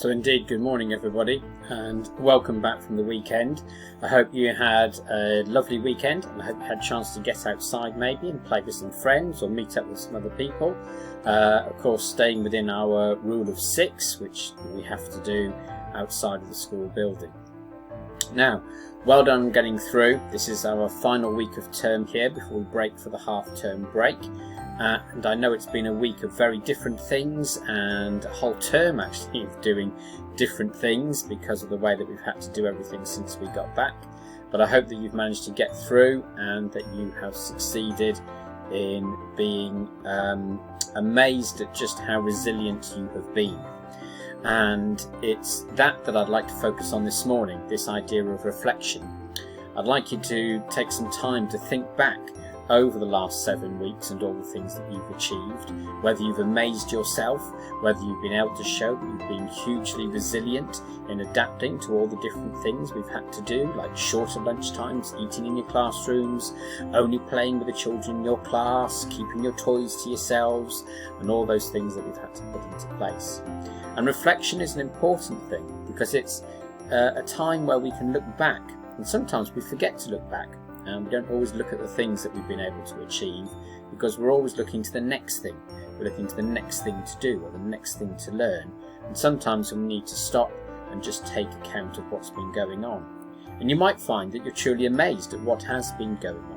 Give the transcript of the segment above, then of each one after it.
So indeed, good morning everybody, and welcome back from the weekend. I hope you had a lovely weekend, and I hope you had a chance to get outside maybe and play with some friends or meet up with some other people. Of course, staying within our rule of 6, which we have to do outside of the school building. Now, well done getting through. This is our final week of term here before we break for the half-term break. And I know it's been a week of very different things, and a whole term actually of doing different things because of the way that we've had to do everything since we got back. But I hope that you've managed to get through and that you have succeeded in being amazed at just how resilient you have been. And it's that I'd like to focus on this morning, this idea of reflection. I'd like you to take some time to think back over the last 7 weeks and all the things that you've achieved, whether you've amazed yourself, whether you've been able to show that you've been hugely resilient in adapting to all the different things we've had to do, like shorter lunch times, eating in your classrooms, only playing with the children in your class, keeping your toys to yourselves, and all those things that we've had to put into place. And reflection is an important thing because it's a time where we can look back, and sometimes we forget to look back. And we don't always look at the things that we've been able to achieve because we're always looking to the next thing. We're looking to the next thing to do or the next thing to learn. And sometimes we need to stop and just take account of what's been going on. And you might find that you're truly amazed at what has been going on.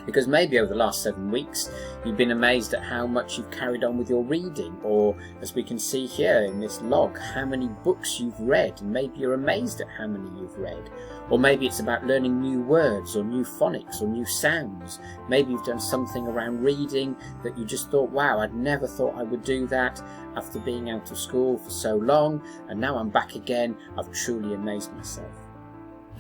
Because maybe over the last 7 weeks, you've been amazed at how much you've carried on with your reading, or as we can see here in this log, how many books you've read, and maybe you're amazed at how many you've read. Or maybe it's about learning new words or new phonics or new sounds. Maybe you've done something around reading that you just thought, wow, I'd never thought I would do that after being out of school for so long, and now I'm back again. I've truly amazed myself.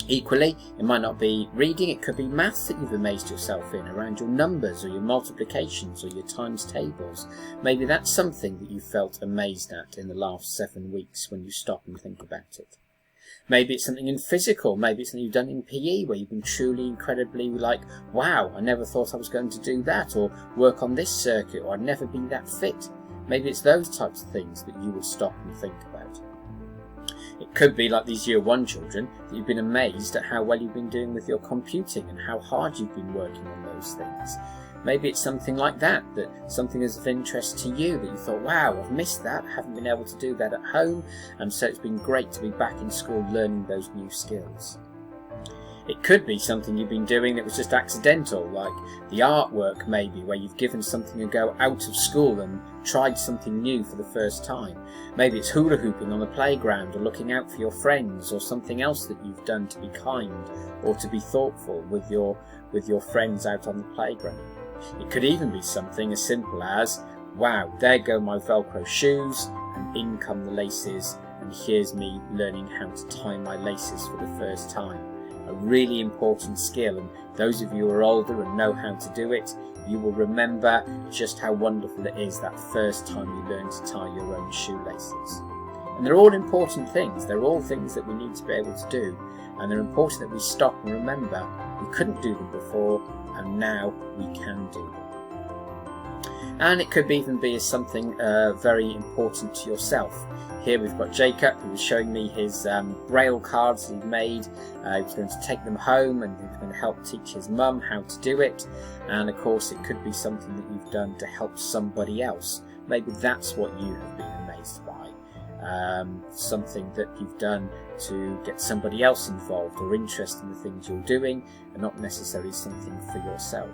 Equally, it might not be reading, it could be maths that you've amazed yourself in, around your numbers or your multiplications or your times tables. Maybe that's something that you felt amazed at in the last 7 weeks when you stop and think about it. Maybe it's something in physical, maybe it's something you've done in PE where you've been truly incredibly like, wow, I never thought I was going to do that, or work on this circuit, or I'd never been that fit. Maybe it's those types of things that you would stop and think about. It could be like these Year 1 children, that you've been amazed at how well you've been doing with your computing and how hard you've been working on those things. Maybe it's something like that something is of interest to you that you thought, wow, I've missed that, I haven't been able to do that at home, and so it's been great to be back in school learning those new skills. It could be something you've been doing that was just accidental, like the artwork maybe, where you've given something a go out of school and tried something new for the first time. Maybe it's hula hooping on the playground or looking out for your friends, or something else that you've done to be kind or to be thoughtful with your friends out on the playground. It could even be something as simple as, wow, there go my Velcro shoes, and in come the laces, and here's me learning how to tie my laces for the first time. A really important skill, and those of you who are older and know how to do it, you will remember just how wonderful it is that first time you learn to tie your own shoelaces. And they're all important things, they're all things that we need to be able to do, and they're important that we stop and remember we couldn't do them before, and now we can do them. And it could even be as something very important to yourself. Here we've got Jacob, who was showing me his braille cards that he'd made. He was going to take them home and he was going to help teach his mum how to do it. And of course it could be something that you've done to help somebody else. Maybe that's what you have been amazed by. Something that you've done to get somebody else involved or interested in the things you're doing, and not necessarily something for yourself.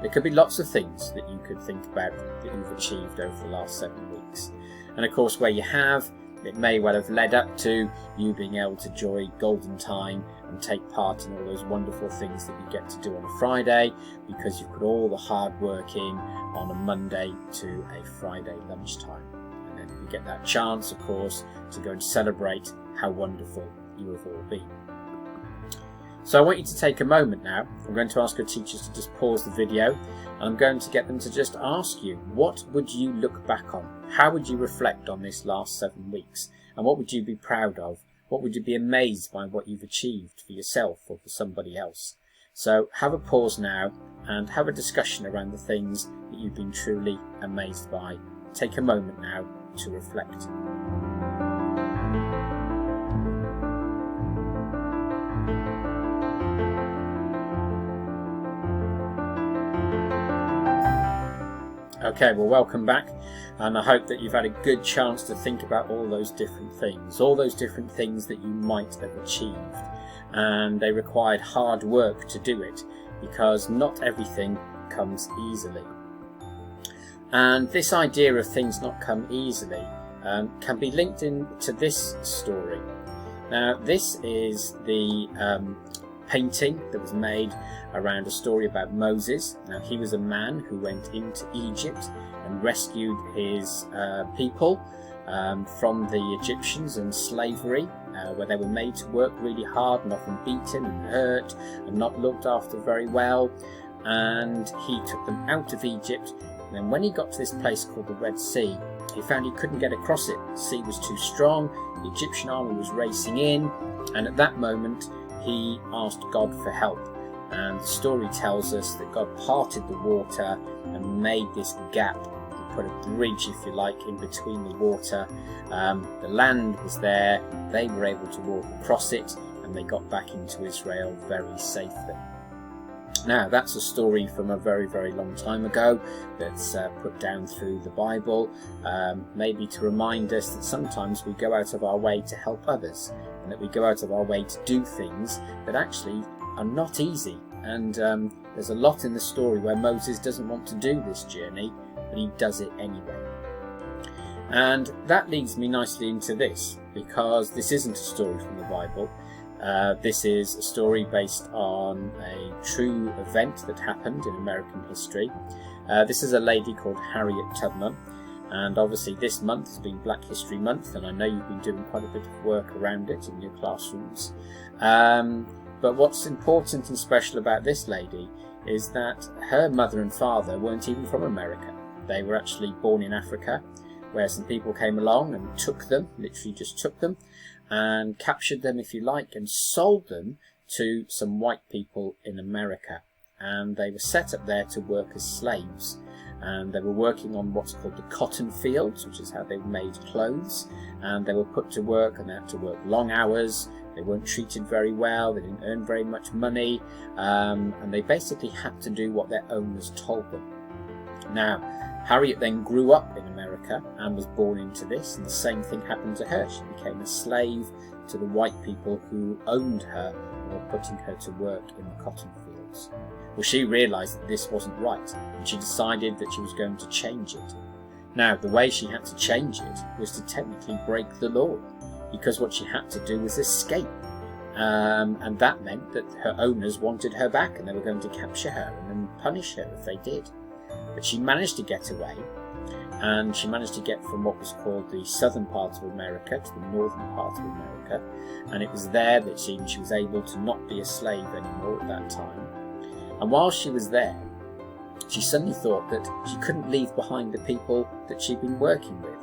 There could be lots of things that you could think about that you've achieved over the last 7 weeks. And of course where you have, it may well have led up to you being able to enjoy golden time and take part in all those wonderful things that you get to do on a Friday, because you put all the hard work in on a Monday to a Friday lunchtime. And then you get that chance, of course, to go and celebrate how wonderful you have all been. So I want you to take a moment now. I'm going to ask your teachers to just pause the video, and I'm going to get them to just ask you, what would you look back on? How would you reflect on this last 7 weeks? And what would you be proud of? What would you be amazed by what you've achieved for yourself or for somebody else? So have a pause now and have a discussion around the things that you've been truly amazed by. Take a moment now to reflect. Okay, well, welcome back, and I hope that you've had a good chance to think about all those different things that you might have achieved, and they required hard work to do it, because not everything comes easily. And this idea of things not come easily can be linked into this story. Now, this is the painting that was made around a story about Moses. Now, he was a man who went into Egypt and rescued his people from the Egyptians and slavery, where they were made to work really hard and often beaten and hurt and not looked after very well. And he took them out of Egypt. And then when he got to this place called the Red Sea, he found he couldn't get across it. The sea was too strong, the Egyptian army was racing in, and at that moment he asked God for help. And the story tells us that God parted the water and made this gap. He put a bridge, if you like, in between the water. The land was there, they were able to walk across it, and they got back into Israel very safely. Now, that's a story from a very, very long time ago that's put down through the Bible, maybe to remind us that sometimes we go out of our way to help others, and that we go out of our way to do things that actually are not easy. And there's a lot in the story where Moses doesn't want to do this journey, but he does it anyway. And that leads me nicely into this, because this isn't a story from the Bible. This is a story based on a true event that happened in American history. This is a lady called Harriet Tubman, and obviously this month has been Black History Month, and I know you've been doing quite a bit of work around it in your classrooms. But what's important and special about this lady is that her mother and father weren't even from America. They were actually born in Africa, where some people came along and took them, literally just took them, and captured them, if you like, and sold them to some white people in America. And they were set up there to work as slaves. And they were working on what's called the cotton fields, which is how they made clothes. And they were put to work, and they had to work long hours. They weren't treated very well. They didn't earn very much money. And they basically had to do what their owners told them. Now, Harriet then grew up in America and was born into this, and the same thing happened to her. She became a slave to the white people who owned her and were putting her to work in the cotton fields. Well, she realised that this wasn't right, and she decided that she was going to change it. Now, the way she had to change it was to technically break the law, because what she had to do was escape. And that meant that her owners wanted her back, and they were going to capture her and then punish her if they did. But she managed to get away, and she managed to get from what was called the southern part of America to the northern part of America, and it was there that she was able to not be a slave anymore at that time. And while she was there, she suddenly thought that she couldn't leave behind the people that she'd been working with,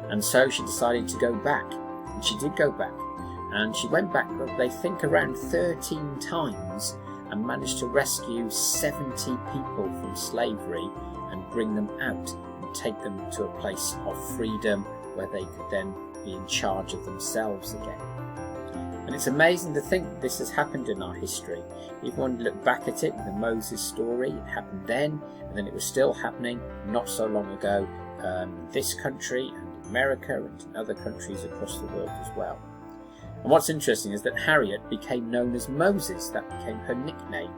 and so she decided to go back. And she did go back, and she went back, they think, around 13 times, and managed to rescue 70 people from slavery and bring them out and take them to a place of freedom where they could then be in charge of themselves again. And it's amazing to think that this has happened in our history. Even when you look back at it, the Moses story, it happened then, and then it was still happening not so long ago in this country and America and in other countries across the world as well. And what's interesting is that Harriet became known as Moses. That became her nickname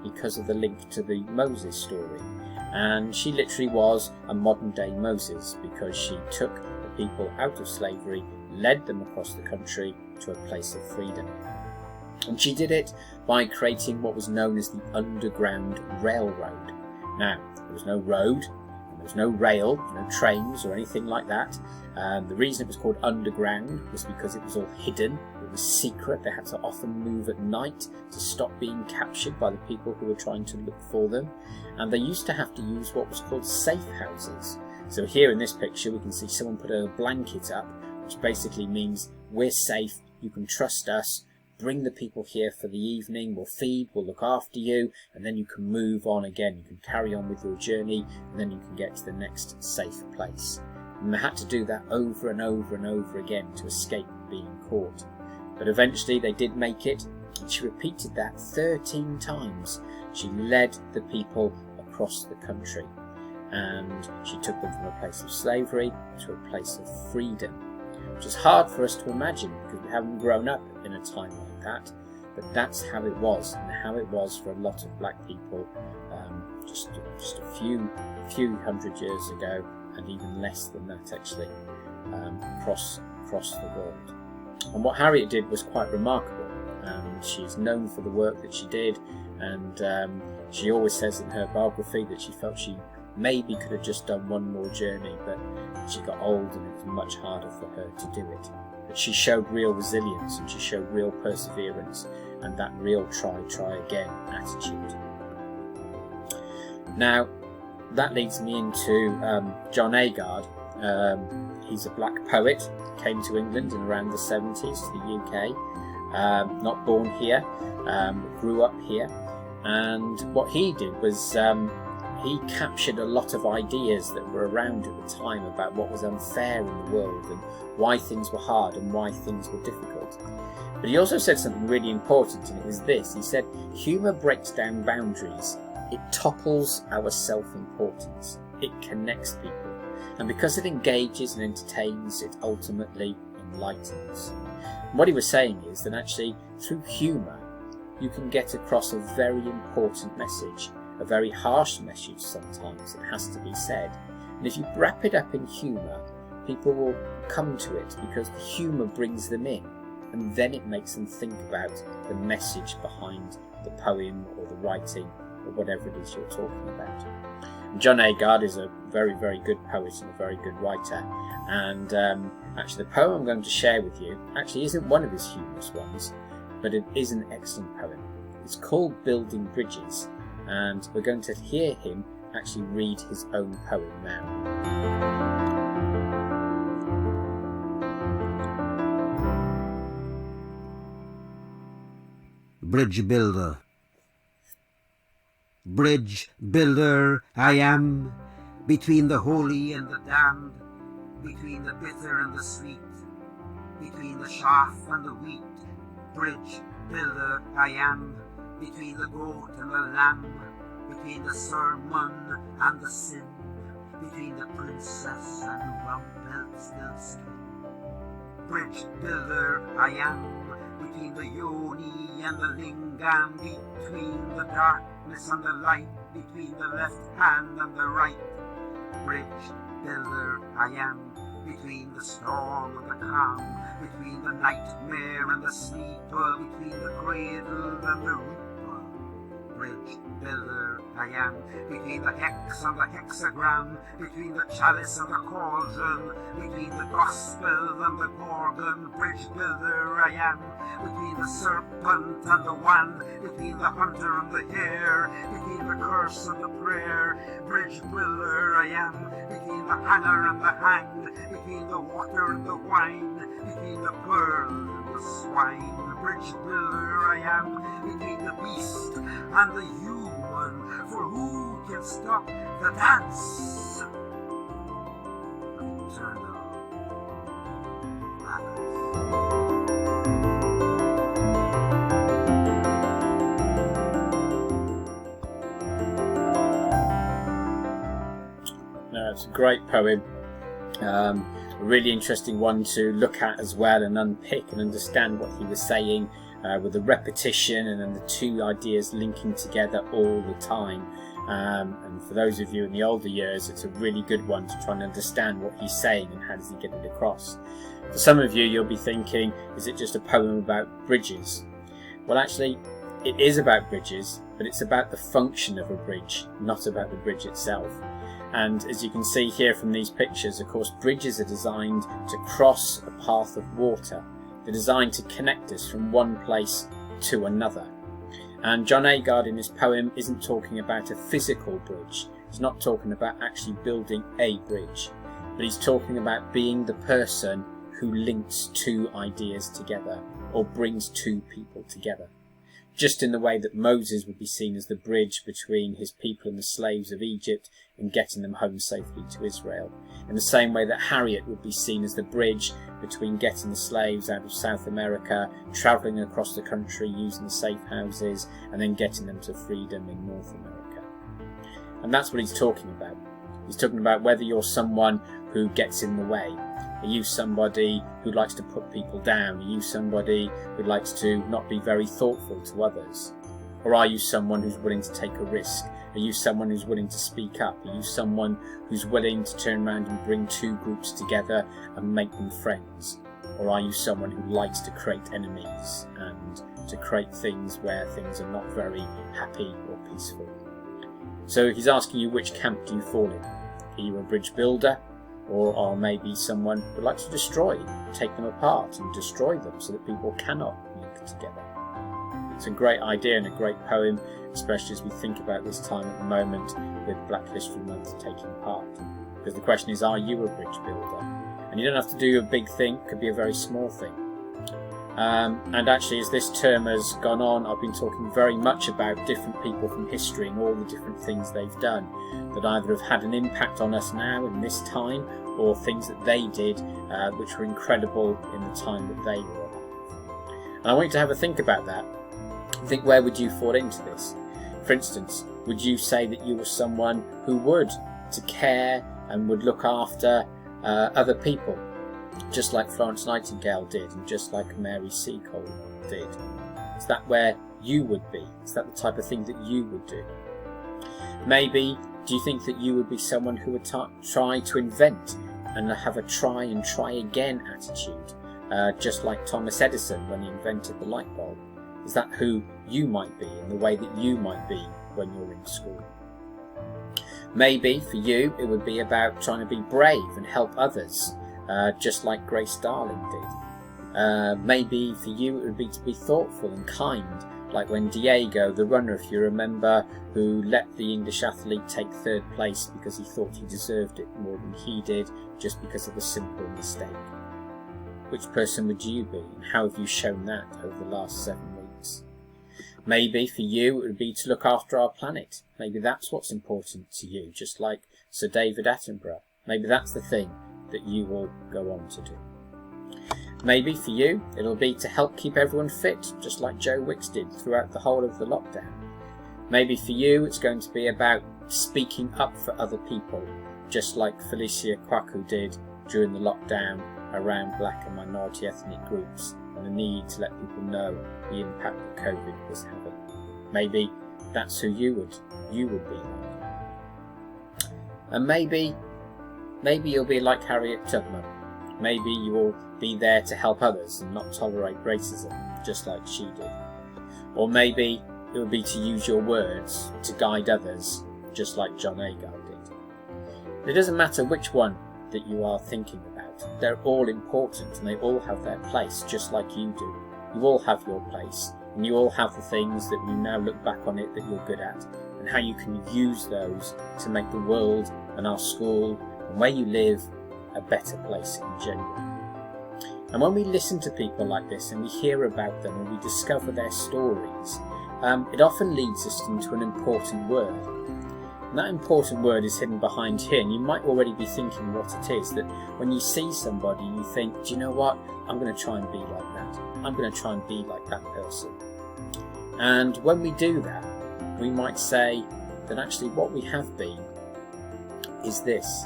because of the link to the Moses story. And she literally was a modern day Moses, because she took the people out of slavery, led them across the country to a place of freedom. And she did it by creating what was known as the Underground Railroad. Now, there was no road, there was no rail, no trains or anything like that. The reason it was called underground was because it was all hidden, it was secret. They had to often move at night to stop being captured by the people who were trying to look for them. And they used to have to use what was called safe houses. So here in this picture we can see someone put a blanket up, which basically means we're safe, you can trust us, bring the people here for the evening, we'll feed, we'll look after you, and then you can move on again. You can carry on with your journey, and then you can get to the next safe place. And they had to do that over and over and over again to escape being caught. But eventually they did make it, and she repeated that 13 times. She led the people across the country. and she took them from a place of slavery to a place of freedom, which is hard for us to imagine because we haven't grown up in a time like that. But that's how it was, and how it was for a lot of black people just a few hundred years ago, and even less than that actually, across the world. And what Harriet did was quite remarkable. She's known for the work that she did, and she always says in her biography that she felt she maybe could have just done one more journey, but she got old and it was much harder for her to do it. But she showed real resilience, and she showed real perseverance, and that real try again attitude. Now, that leads me into John Agard. He's a black poet, came to England in around the 70s, to the UK, not born here, grew up here, and what he did was he captured a lot of ideas that were around at the time about what was unfair in the world and why things were hard and why things were difficult. But he also said something really important, and it was this. He said, humour breaks down boundaries. It topples our self-importance. It connects people. And because it engages and entertains, it ultimately enlightens. And what he was saying is that actually, through humour, you can get across a very important message, a very harsh message sometimes, it has to be said. And if you wrap it up in humour, people will come to it because the humour brings them in, and then it makes them think about the message behind the poem or the writing or whatever it is you're talking about. And John Agard is a very, very good poet and a very good writer, and actually the poem I'm going to share with you actually isn't one of his humorous ones, but it is an excellent poem. It's called Building Bridges, and we're going to hear him actually read his own poem now. Bridge builder. Bridge builder I am, between the holy and the damned, between the bitter and the sweet, between the chaff and the wheat. Bridge builder I am, between the goat and the lamb, between the sermon and the sin, between the princess and the Rumpelstiltskin. Bridge builder I am, between the yoni and the lingam, between the darkness and the light, between the left hand and the right. Bridge builder I am, between the storm and the calm, between the nightmare and the sleeper, between the cradle and the reaper. Bridge builder I am, between the hex and the hexagram, between the chalice and the cauldron, between the gospel and the gorgon. Bridge builder I am, between the serpent and the one, between the hunter and the hare, between the curse and the prayer. Bridge builder I am, between the hanger and the hanged, between the water and the wine, between the pearl and the swine. Bridge builder I am, between the beast and the human, for who can stop the dance of eternal balance? It's a great poem, a really interesting one to look at as well and unpick and understand what he was saying, with the repetition and then the two ideas linking together all the time. And for those of you in the older years, it's a really good one to try and understand what he's saying and how does he get it across. For some of you, you'll be thinking, is it just a poem about bridges? Well, actually, it is about bridges, but it's about the function of a bridge, not about the bridge itself. And as you can see here from these pictures, of course, bridges are designed to cross a path of water. They're designed to connect us from one place to another. And John Agard in his poem isn't talking about a physical bridge. He's not talking about actually building a bridge, but he's talking about being the person who links two ideas together or brings two people together. Just in the way that Moses would be seen as the bridge between his people and the slaves of Egypt and getting them home safely to Israel. In the same way that Harriet would be seen as the bridge between getting the slaves out of South America, travelling across the country using the safe houses, and then getting them to freedom in North America. And that's what he's talking about. He's talking about whether you're someone who gets in the way. Are you somebody who likes to put people down? Are you somebody who likes to not be very thoughtful to others? Or are you someone who's willing to take a risk? Are you someone who's willing to speak up? Are you someone who's willing to turn around and bring two groups together and make them friends? Or are you someone who likes to create enemies and to create things where things are not very happy or peaceful? So he's asking you, which camp do you fall in? Are you a bridge builder? Or are maybe someone who likes to destroy, take them apart and destroy them so that people cannot link together? It's a great idea and a great poem, especially as we think about this time at the moment with Black History Month taking part. Because the question is, are you a bridge builder? And you don't have to do a big thing, it could be a very small thing. And actually, as this term has gone on, I've been talking very much about different people from history and all the different things they've done that either have had an impact on us now in this time, or things that they did which were incredible in the time that they were alive. And I want you to have a think about that. Think, where would you fall into this? For instance, would you say that you were someone who would to care and would look after other people, just like Florence Nightingale did and just like Mary Seacole did? Is that where you would be? Is that the type of thing that you would do? Maybe, do you think that you would be someone who would try to invent and have a try and try again attitude, just like Thomas Edison when he invented the light bulb? Is that who you might be and the way that you might be when you're in school? Maybe for you it would be about trying to be brave and help others, just like Grace Darling did. Maybe for you it would be to be thoughtful and kind, like when Diego, the runner, if you remember, who let the English athlete take third place because he thought he deserved it more than he did, just because of a simple mistake. Which person would you be, and how have you shown that over the last 7 weeks? Maybe for you it would be to look after our planet. Maybe that's what's important to you, just like Sir David Attenborough. Maybe that's the thing that you will go on to do. Maybe for you it'll be to help keep everyone fit, just like Joe Wicks did throughout the whole of the lockdown. Maybe for you it's going to be about speaking up for other people, just like Felicia Kwaku did during the lockdown around black and minority ethnic groups, and the need to let people know the impact that COVID was having. Maybe that's who you would be like. And maybe you'll be like Harriet Tubman. Maybe you will be there to help others and not tolerate racism, just like she did. Or maybe it would be to use your words to guide others, just like John Agard did. It doesn't matter which one that you are thinking about. They're all important and they all have their place, just like you do. You all have your place, and you all have the things that you now look back on it that you're good at, and how you can use those to make the world and our school and where you live a better place in general. And when we listen to people like this and we hear about them and we discover their stories, it often leads us into an important word. And that important word is hidden behind here, and you might already be thinking what it is, that when you see somebody you think, do you know what, I'm going to try and be like that. I'm going to try and be like that person. And when we do that, we might say that actually what we have been is this.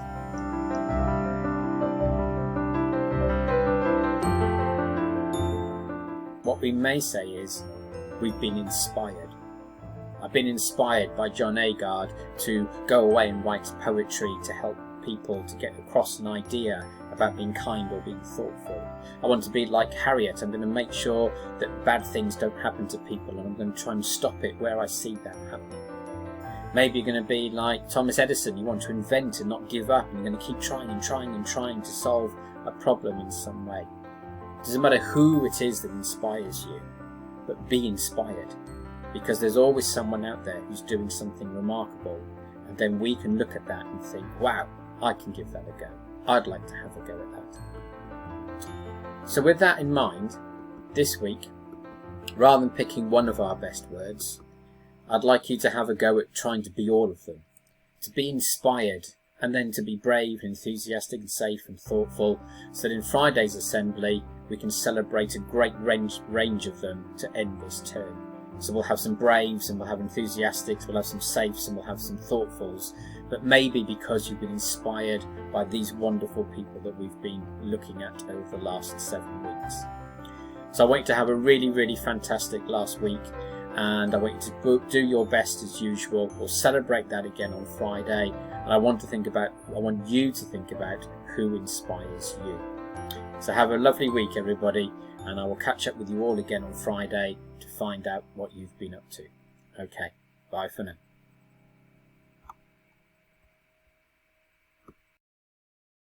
What we may say is, we've been inspired. I've been inspired by John Agard to go away and write poetry to help people to get across an idea about being kind or being thoughtful. I want to be like Harriet. I'm going to make sure that bad things don't happen to people, and I'm going to try and stop it where I see that happening. Maybe you're going to be like Thomas Edison. You want to invent and not give up, and you're going to keep trying and trying and trying to solve a problem in some way. It doesn't matter who it is that inspires you, but be inspired. Because there's always someone out there who's doing something remarkable, and then we can look at that and think, wow, I can give that a go. I'd like to have a go at that. So with that in mind, this week, rather than picking one of our best words, I'd like you to have a go at trying to be all of them. To be inspired, and then to be brave, enthusiastic and safe and thoughtful, so that in Friday's assembly we can celebrate a great range of them to end this term. So we'll have some braves and we'll have enthusiastics, we'll have some safes and we'll have some thoughtfuls, but maybe because you've been inspired by these wonderful people that we've been looking at over the last 7 weeks. So I want you to have a really, really fantastic last week, and I want you to do your best as usual. We'll celebrate that again on Friday, and I want you to think about who inspires you. So have a lovely week, everybody, and I will catch up with you all again on Friday to find out what you've been up to. Okay, bye for now.